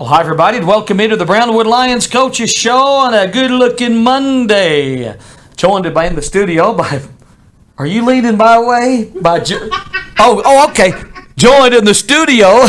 Well, hi, everybody, and welcome into the Brownwood Lions Coaches Show on a good-looking Monday. Joined in the studio by... Are you leading my way? Okay. Joined in the studio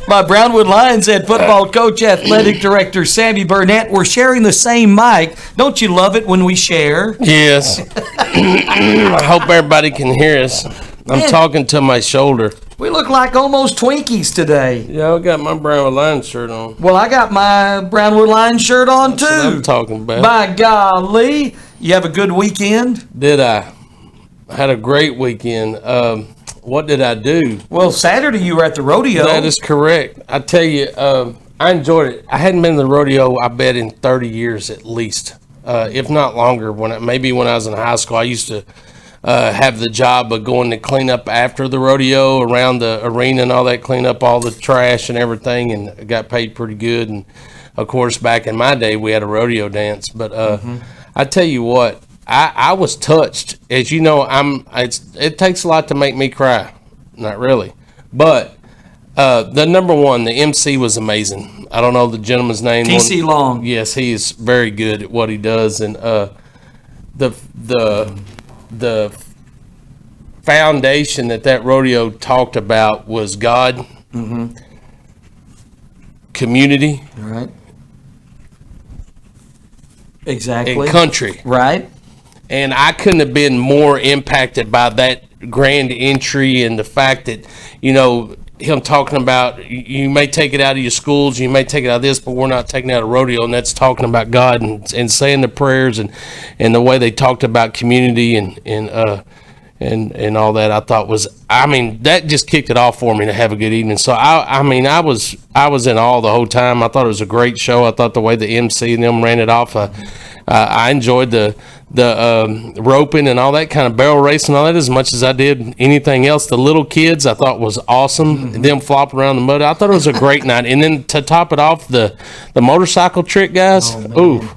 by Brownwood Lions head football coach, athletic director Sammy Burnett. We're sharing the same mic. Don't you love it when we share? Yes. I hope everybody can hear us. I'm talking to my shoulder. We look like almost Twinkies today. Yeah, I got my Brownwood Lions shirt on. Well, I got my Brownwood Lions shirt on, too. That's what I'm talking about. By golly. You have a good weekend? Did I? I had a great weekend. What did I do? Well, Saturday you were at the rodeo. That is correct. I tell you, I enjoyed it. I hadn't been to the rodeo, I bet, in 30 years at least, if not longer. Maybe when I was in high school, I used to have the job of going to clean up after the rodeo, around the arena and all that, clean up all the trash and everything, and I got paid pretty good. And, of course, back in my day, we had a rodeo dance. But I tell you what, I was touched. As you know, it takes a lot to make me cry. Not really. But the number one, the MC was amazing. I don't know the gentleman's name. TC Long. Yes, he is very good at what he does. And the foundation that rodeo talked about was God, community, right? Exactly. and country. Right. And I couldn't have been more impacted by that grand entry and the fact that, you know, him talking about you may take it out of your schools, you may take it out of this, but we're not taking it out of rodeo, and that's talking about God and saying the prayers and the way they talked about community and all that. I thought that just kicked it off for me to have a good evening. So I was in awe the whole time. I thought it was a great show. I thought the way the MC and them ran it off. I enjoyed the roping and all that kind of barrel racing, all that, as much as I did anything else. The little kids I thought was awesome. Them flopping around the mud. I thought it was a great night. And then to top it off, the motorcycle trick, guys. Ooh,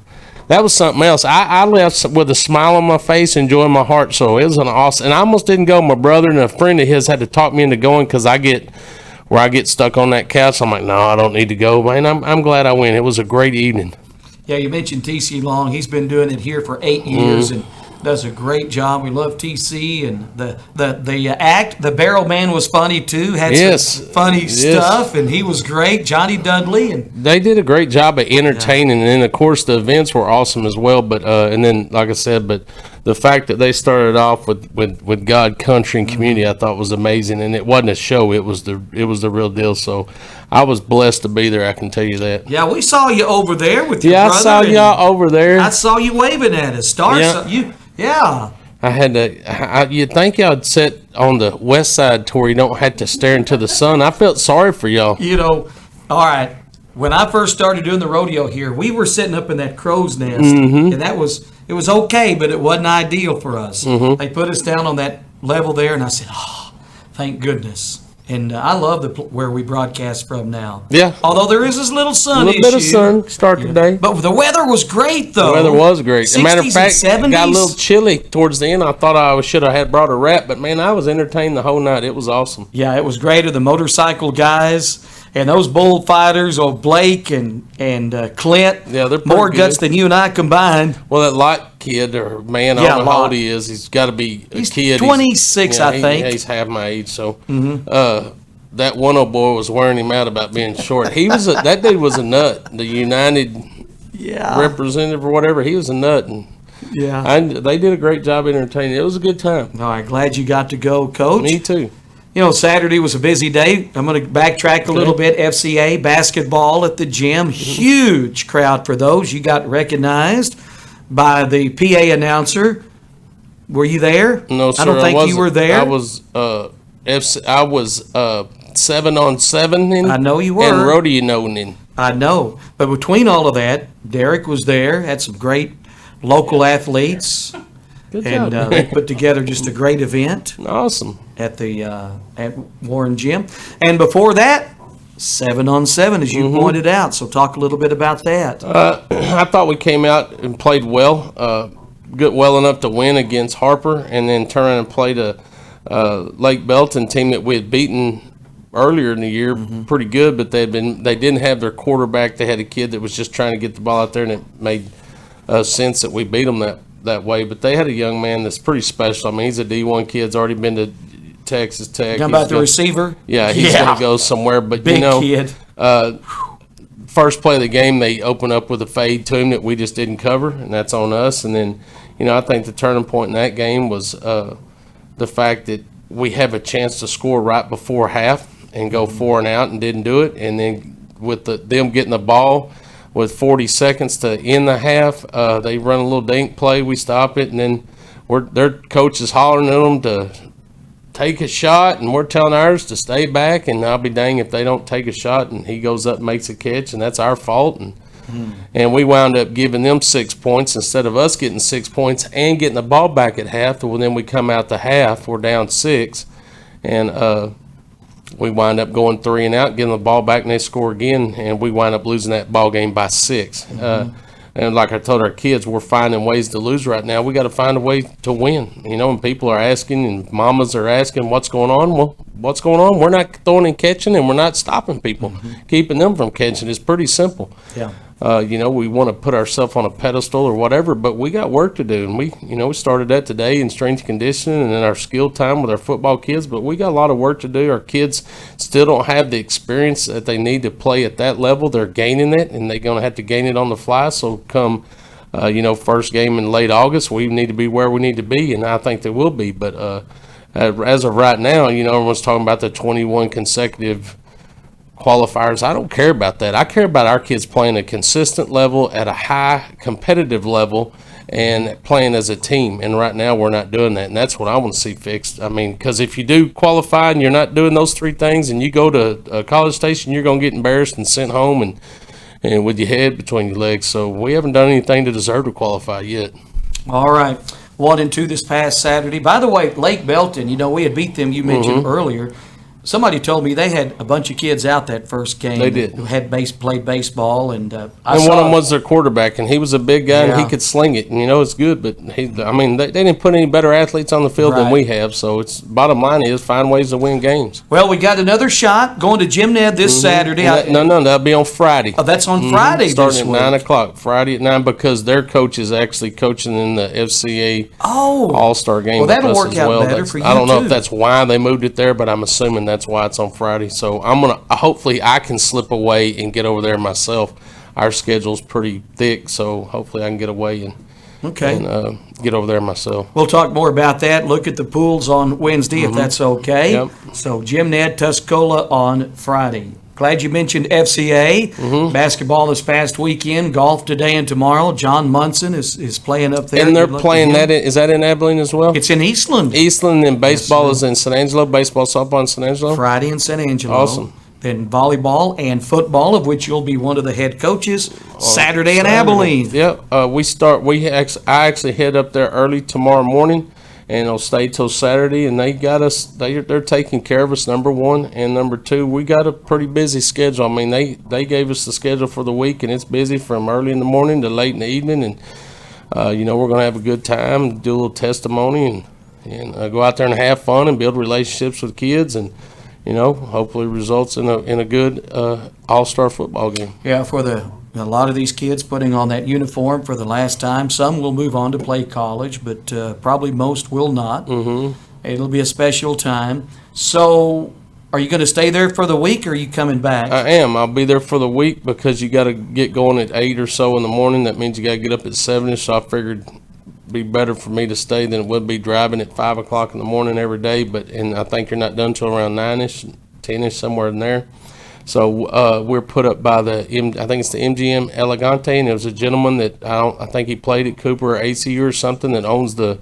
that was something else. I left with a smile on my face, enjoying my heart. So it was an awesome. And I almost didn't go. My brother and a friend of his had to talk me into going because I get stuck on that couch. I'm like, no, I don't need to go. Man, I'm glad I went. It was a great evening. Yeah, you mentioned TC Long. He's been doing it here for 8 years and does a great job. We love TC, and the barrel man was funny too. Had some funny stuff, and he was great. Johnny Dudley, and they did a great job of entertaining. And then of course the events were awesome as well. But and then like I said, but the fact that they started off with God, country, and community, I thought was amazing. And it wasn't a show; it was the real deal. So I was blessed to be there. I can tell you that. Yeah, we saw you over there with your brother. I saw y'all over there. I saw you waving at us. Yeah. I had to. You'd think y'all'd sit on the west side to where you don't have to stare into the sun. I felt sorry for y'all. You know, all right. When I first started doing the rodeo here, we were sitting up in that crow's nest, and it was okay, but it wasn't ideal for us. They put us down on that level there, and I said, "Oh, thank goodness." And I love where we broadcast from now. Yeah. Although there is this little sun issue. A little bit of sun start today. But the weather was great, though. The weather was great. As a matter of fact, it got a little chilly towards the end. I thought I should have had brought a wrap, but man, I was entertained the whole night. It was awesome. Yeah, it was great. The motorcycle guys and those bullfighters, Blake and Clint. Yeah, they're more guts than you and I combined. Well, that Lott kid or man, I don't know how old he is. He's got to be a kid. He's 26, I think. He's half my age, so. That one old boy was wearing him out about being short. That dude was a nut. The United representative or whatever, he was a nut. And they did a great job entertaining. It was a good time. All right, glad you got to go, Coach. Me too. You know, Saturday was a busy day. I'm going to backtrack a little bit. FCA basketball at the gym. Huge crowd for those. You got recognized by the PA announcer. Were you there? No, sir. I don't think you were there. I was 7-on-7. I know you were. And rodeo-ing. I know. But between all of that, Derek was there, had some great local athletes. Good job. And they put together just a great event. Awesome. At the at Warren Gym. And before that, 7-on-7, as you pointed out. So talk a little bit about that. I thought we came out and played well. Good well enough to win against Harper, and then turn around and played a Lake Belton team that we had beaten earlier in the year pretty good, but they didn't have their quarterback. They had a kid that was just trying to get the ball out there, and it made sense that we beat them that way. But they had a young man that's pretty special. I mean, he's a D1 kid. He's already been to Texas Tech. Talking about the receiver? Yeah, he's going to go somewhere. But, Big kid. First play of the game, they open up with a fade to him that we just didn't cover, and that's on us. And then, I think the turning point in that game was the fact that we have a chance to score right before half and go 4 and out and didn't do it. And then with them getting the ball with 40 seconds to end the half, they run a little dink play. We stop it, and then their coach is hollering at them to take a shot, and we're telling ours to stay back, and I'll be dang if they don't take a shot, and he goes up and makes a catch, and that's our fault. And we wound up giving them 6 points instead of us getting 6 points and getting the ball back at half. Well, then we come out to half, we're down 6, and we wind up going 3 and out, getting the ball back, and they score again, and we wind up losing that ball game by 6. And like I told our kids, we're finding ways to lose right now. We got to find a way to win, and people are asking, and mamas are asking, what's going on? Well, what's going on? We're not throwing and catching, and we're not stopping people, keeping them from catching. It's pretty simple. Yeah. We want to put ourselves on a pedestal or whatever, but we got work to do. And we started that today in strength and conditioning and in our skill time with our football kids, but we got a lot of work to do. Our kids still don't have the experience that they need to play at that level. They're gaining it, and they're going to have to gain it on the fly. So come, first game in late August, we need to be where we need to be, and I think they will be. But as of right now, everyone's talking about the 21 consecutive qualifiers. I don't care about that. I care about our kids playing a consistent level at a high competitive level and playing as a team. And right now we're not doing that. And that's what I want to see fixed. I mean, because if you do qualify and you're not doing those 3 things and you go to College Station, you're going to get embarrassed and sent home and with your head between your legs. So we haven't done anything to deserve to qualify yet. All right. 1 and 2 this past Saturday. By the way, Lake Belton, we had beat them, you mentioned earlier. Somebody told me they had a bunch of kids out that first game. They did. Who had played baseball, and one of them was their quarterback, and he was a big guy, and he could sling it. And it's good, but they didn't put any better athletes on the field than we have. So it's bottom line is find ways to win games. Well, we got another shot going to Jim Ned this Saturday. No, that'll be on Friday. Oh, that's on Friday. Starting at 9 o'clock. Friday at 9 because their coach is actually coaching in the FCA All-Star game. Well, that'll with us work as out well. better for you I don't know too. if that's why they moved it there, but I'm assuming that's why it's on Friday. So hopefully I can slip away and get over there myself. Our schedule's pretty thick, so hopefully I can get away and get over there myself. We'll talk more about that. Look at the pools on Wednesday if that's okay. Yep. So Jim Ned, Tuscola on Friday. Glad you mentioned FCA. Basketball this past weekend, golf today and tomorrow. John Munson is playing up there. And they're playing that. Is that in Abilene as well? It's in Eastland. Eastland, and baseball is in San Angelo. Baseball, softball in San Angelo. Friday in San Angelo. Awesome. Then volleyball and football, of which you'll be one of the head coaches, Saturday in Abilene. Yeah, I actually head up there early tomorrow morning, and I'll stay till Saturday. And they got us. They're taking care of us. Number one, and number two, we got a pretty busy schedule. I mean, they gave us the schedule for the week, and it's busy from early in the morning to late in the evening. And we're gonna have a good time, do a little testimony, and go out there and have fun and build relationships with kids, and hopefully results in a good all-star football game. Yeah, for a lot of these kids putting on that uniform for the last time. Some will move on to play college, but probably most will not. It'll be a special time. So are you going to stay there for the week, or are you coming back? I am. I'll be there for the week because you got to get going at 8 or so in the morning. That means you got to get up at 7ish. So I figured it'd be better for me to stay than it would be driving at 5 o'clock in the morning every day. And I think you're not done till around 9ish, 10ish, somewhere in there. So we're put up by I think it's the MGM Elegante, and there was a gentleman that I think he played at Cooper or ACU or something that owns the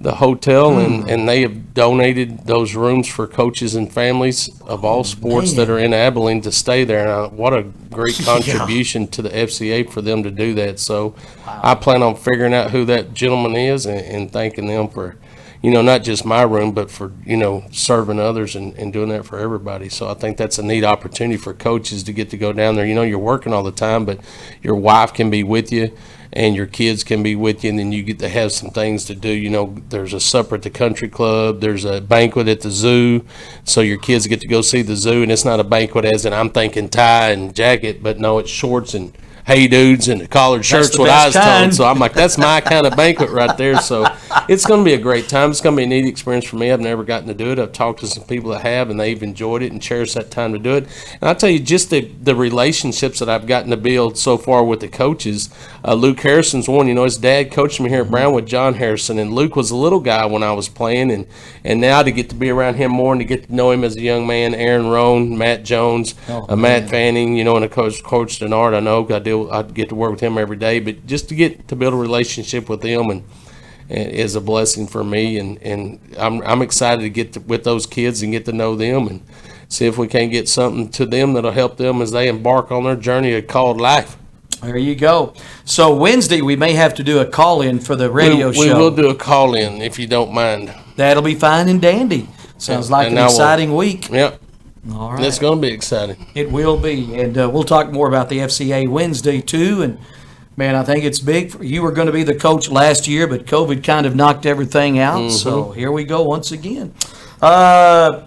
hotel, and they have donated those rooms for coaches and families of all sports that are in Abilene to stay there. And what a great contribution to the FCA for them to do that. So I plan on figuring out who that gentleman is and thanking them for not just my room, but for, serving others and doing that for everybody. So I think that's a neat opportunity for coaches to get to go down there. You're working all the time, but your wife can be with you and your kids can be with you, and then you get to have some things to do. You know, there's a supper at the country club, there's a banquet at the zoo, so your kids get to go see the zoo, and it's not a banquet as in I'm thinking tie and jacket, but no, it's shorts and hey dudes and collared shirts, the what I was best kind. told. So I'm like, that's my kind of banquet right there. So it's going to be a great time. It's going to be a neat experience for me. I've never gotten to do it. I've talked to some people that have, and they've enjoyed it and cherished that time to do it. And I'll tell you, just the relationships that I've gotten to build so far with the coaches. Luke Harrison's one. You know, his dad coached me here at Brownwood, John Harrison, and Luke was a little guy when I was playing, and now to get to be around him more and to get to know him as a young man, Aaron Rohn, Matt Jones, Matt Fanning, you know, and of course Coach Denard. I know I get to work with him every day, but just to get to build a relationship with him and is a blessing for me, and I'm excited to get with those kids and get to know them and see if we can get something to them that'll help them as they embark on their journey called life. There you go. So Wednesday we may have to do a call-in for the radio show. We will do a call-in if you don't mind. That'll be fine and dandy. Sounds like an exciting week. Yep. All right. It's going to be exciting. It will be, and we'll talk more about the FCA Wednesday too. And man, I think it's big. You were going to be the coach last year, but COVID kind of knocked everything out. So here we go once again. I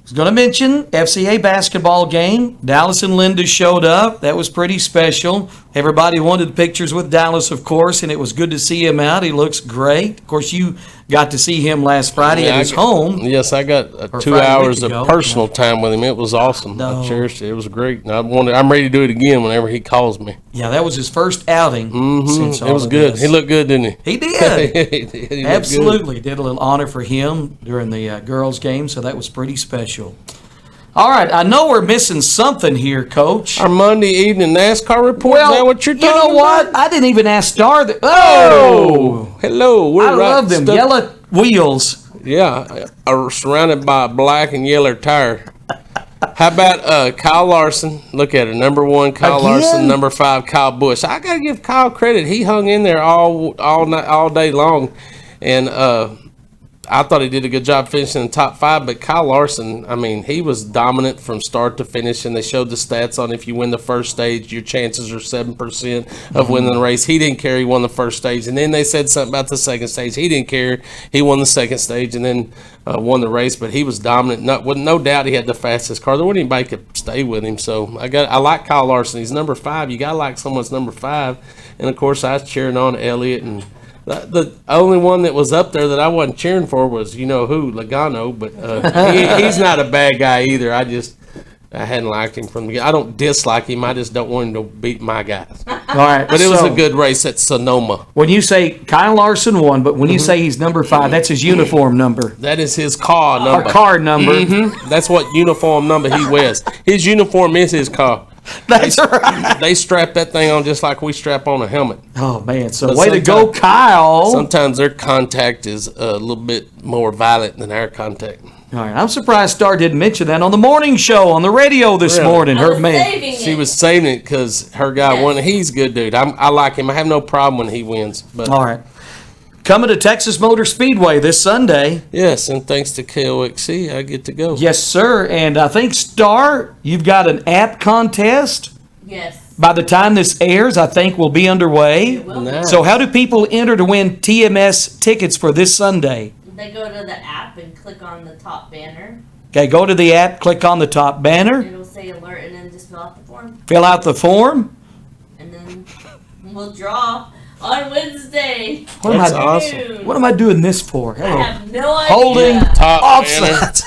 was going to mention FCA basketball game. Dallas and Linda showed up. That was pretty special. Everybody wanted pictures with Dallas, of course, and it was good to see him out. He looks great. Of course, you got to see him last Friday at his home. Yes, I got 2 Friday hours week of ago. personal time with him. It was awesome. No. I cherished it. It was great. And I'm ready to do it again whenever he calls me. Yeah, that was his first outing since all It was of good. this. He looked good, didn't he? He did. He looked good. Absolutely. Did a little honor for him during the girls' game, so that was pretty special. All right, I know we're missing something here, Coach. Our Monday evening NASCAR report. Is that what you're talking about? You know what? I didn't even ask Star. Oh! Hello. We're I love them. Yellow wheels. Yeah, are surrounded by a black and yellow tire. How about Kyle Larson? Look at it. Number 1, Kyle Again? Larson. Number 5, Kyle Busch. I got to give Kyle credit. He hung in there all night, all day long, and I thought he did a good job finishing in the top 5, but Kyle Larson, I mean, he was dominant from start to finish, and they showed the stats on if you win the first stage, your chances are 7% of winning the race. He didn't care. He won the first stage, and then they said something about the second stage. He didn't care. He won the second stage and then won the race, but he was dominant. With no doubt he had the fastest car. There wasn't anybody could stay with him, so I like Kyle Larson. He's number 5. You got to like someone's number 5, and, of course, I was cheering on Elliott, and the only one that was up there that I wasn't cheering for was, you know who, Logano, but he's not a bad guy either. I hadn't liked him from the beginning. I don't dislike him. I just don't want him to beat my guys. All right. But it was a good race at Sonoma. When you say Kyle Larson won, but when you say he's number 5, that's his uniform number. That is his car number. Our car number. That's what uniform number he wears. His uniform is his car. That's right. They strap that thing on just like we strap on a helmet. Oh, man. So But way to go, Kyle. Sometimes their contact is a little bit more violent than our contact. All right. I'm surprised Star didn't mention that on the morning show on the radio this Really? morning. I Her was man. saving it. She was saving it because her guy won. He's a good dude. I like him. I have no problem when he wins. But All right. Coming to Texas Motor Speedway this Sunday. yes, and thanks to KOXC, I get to go. Yes, sir. And I think, Star, you've got an app contest. Yes. By the time this airs, I think we'll be underway. It will be. Nice. So how do people enter to win TMS tickets for this Sunday? They go to the app and click on the top banner. Okay, go to the app, click on the top banner, It'll say alert, and then just fill out the form, fill out the form. and then we'll draw on Wednesday. What am That's I awesome. What am I doing this for? I Hello. have no idea. Holding Top banner. offset.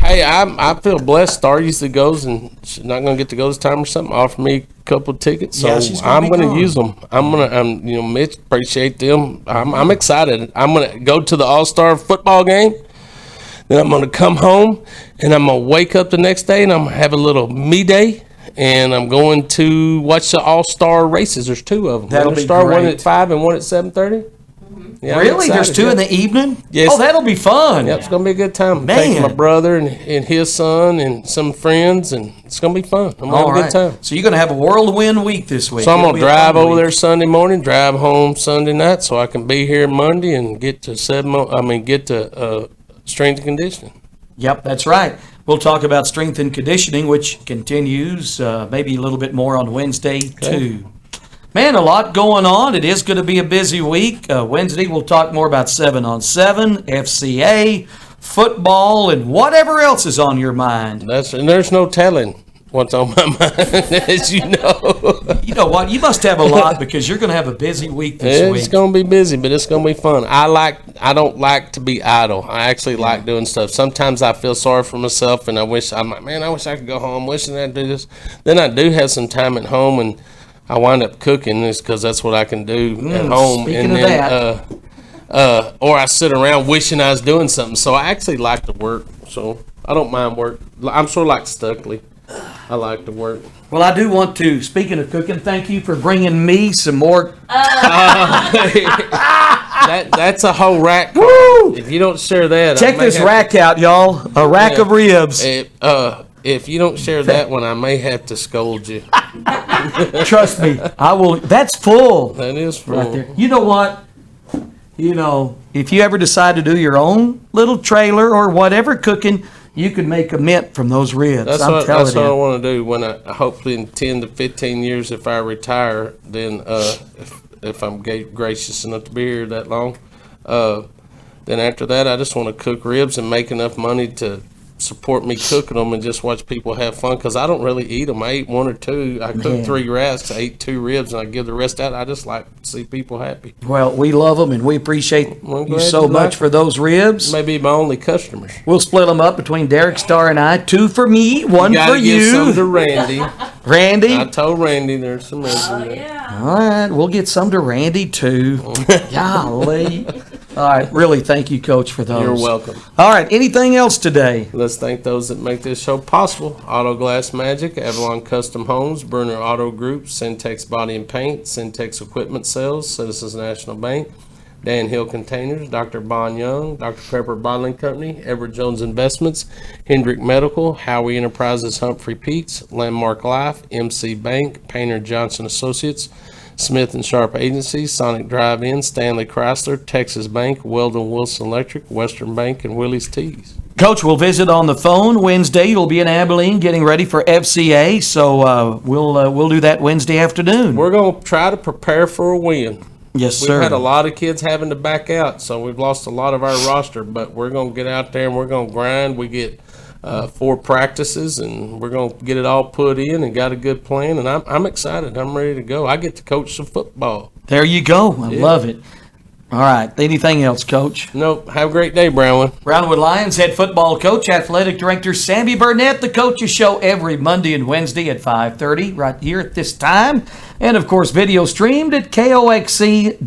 Hey, I feel blessed. Star usually goes, and she's not going to get to go this time or something. Offer me a couple of tickets, so Yeah, she's gonna I'm be going to gone. use them. Mitch, appreciate them. I'm excited. I'm going to go to the All-Star football game. Then I'm going to come home, and I'm going to wake up the next day, and I'm going to have a little me day. And I'm going to watch the All-Star races. There's 2 of them. That'll One be start, one great. at 5 and one at 7:30. Yeah, I'm Really? There's excited, 2 yeah. in the evening? Yes. Oh, that'll be fun. Yep, it's gonna be a good time. Man. Taking my brother and his son and some friends, and it's gonna be fun. I'm gonna have All a good right. time. So you're going to have a whirlwind week this week. So I'm It'll gonna be a drive fun over week. there Sunday morning, drive home Sunday night, so I can be here Monday and get to strength and conditioning. Yep, that's right. We'll talk about strength and conditioning, which continues maybe a little bit more on Wednesday, too. Man, a lot going on. It is going to be a busy week. Wednesday, we'll talk more about 7-on-7, FCA, football, and whatever else is on your mind. And there's no telling what's on my mind, as you know. You know what? You must have a lot because you're going to have a busy week this It's week. gonna be busy, but it's gonna be fun. I don't like to be idle. I actually like doing stuff. Sometimes I feel sorry for myself, and I'm like, man, I wish I could go home. Wishing I'd do this. Then I do have some time at home, and I wind up cooking this because that's what I can do at home. speaking And of then, that. or I sit around wishing I was doing something. So I actually like to work. So I don't mind work. I'm sort of like Stuckley. I like to work. Well, I do want to, speaking of cooking, thank you for bringing me some more. That's a whole rack. Woo! If you don't share that, Check this rack out, y'all. A rack of ribs. If you don't share that one, I may have to scold you. Trust me, I will. That's full. That is full. Right there. You know what? You know, if you ever decide to do your own little trailer or whatever cooking, you could make a mint from those ribs. That's I'm what telling I you. want to do when I hopefully in 10 to 15 years, if I retire, then if I'm gracious enough to be here that long, then after that, I just want to cook ribs and make enough money to support me cooking them and just watch people have fun, because I don't really eat them. I eat one or two. I cook Yeah. 3 racks. I eat 2 ribs, and I give the rest out. I just like to see people happy. Well, we love them and we appreciate Well, you glad so you much like for those ribs. Maybe my only customers. We'll split them up between Derek Starr and I. 2 for me, 1 Gotta for give some to you. Randy. Randy. I told Randy there's some ribs in Oh there. yeah. All right, we'll get some to Randy too. Golly. All right, really thank you, Coach, for those. You're welcome. All right, anything else today? Let's thank those that make this show possible. Auto Glass Magic, Avalon Custom Homes, Burner Auto Group, Syntex Body and Paint, Syntex Equipment Sales, Citizens National Bank, Dan Hill Containers, Dr. Bon Young, Dr. Pepper Bottling Company, Everett Jones Investments, Hendrick Medical, Howie Enterprises Humphrey Peets, Landmark Life, MC Bank, Painter Johnson Associates, Smith and Sharp Agency, Sonic Drive-In, Stanley Chrysler, Texas Bank, Weldon Wilson Electric, Western Bank, and Willie's Teas. Coach, we'll visit on the phone Wednesday. You'll be in Abilene getting ready for FCA, so we'll do that Wednesday afternoon. We're going to try to prepare for a win. Yes, We've sir. had a lot of kids having to back out, so we've lost a lot of our roster, but we're going to get out there and we're going to grind. We get 4 practices, and we're going to get it all put in and got a good plan, and I'm excited. I'm ready to go. I get to coach some football. There you go. I love it. All right. Anything else, Coach? Nope. Have a great day, Brownwood. Brownwood Lions head football coach, athletic director Sammy Burnett. The Coaches Show every Monday and Wednesday at 5:30 right here at this time. And, of course, video streamed at KOXC.com.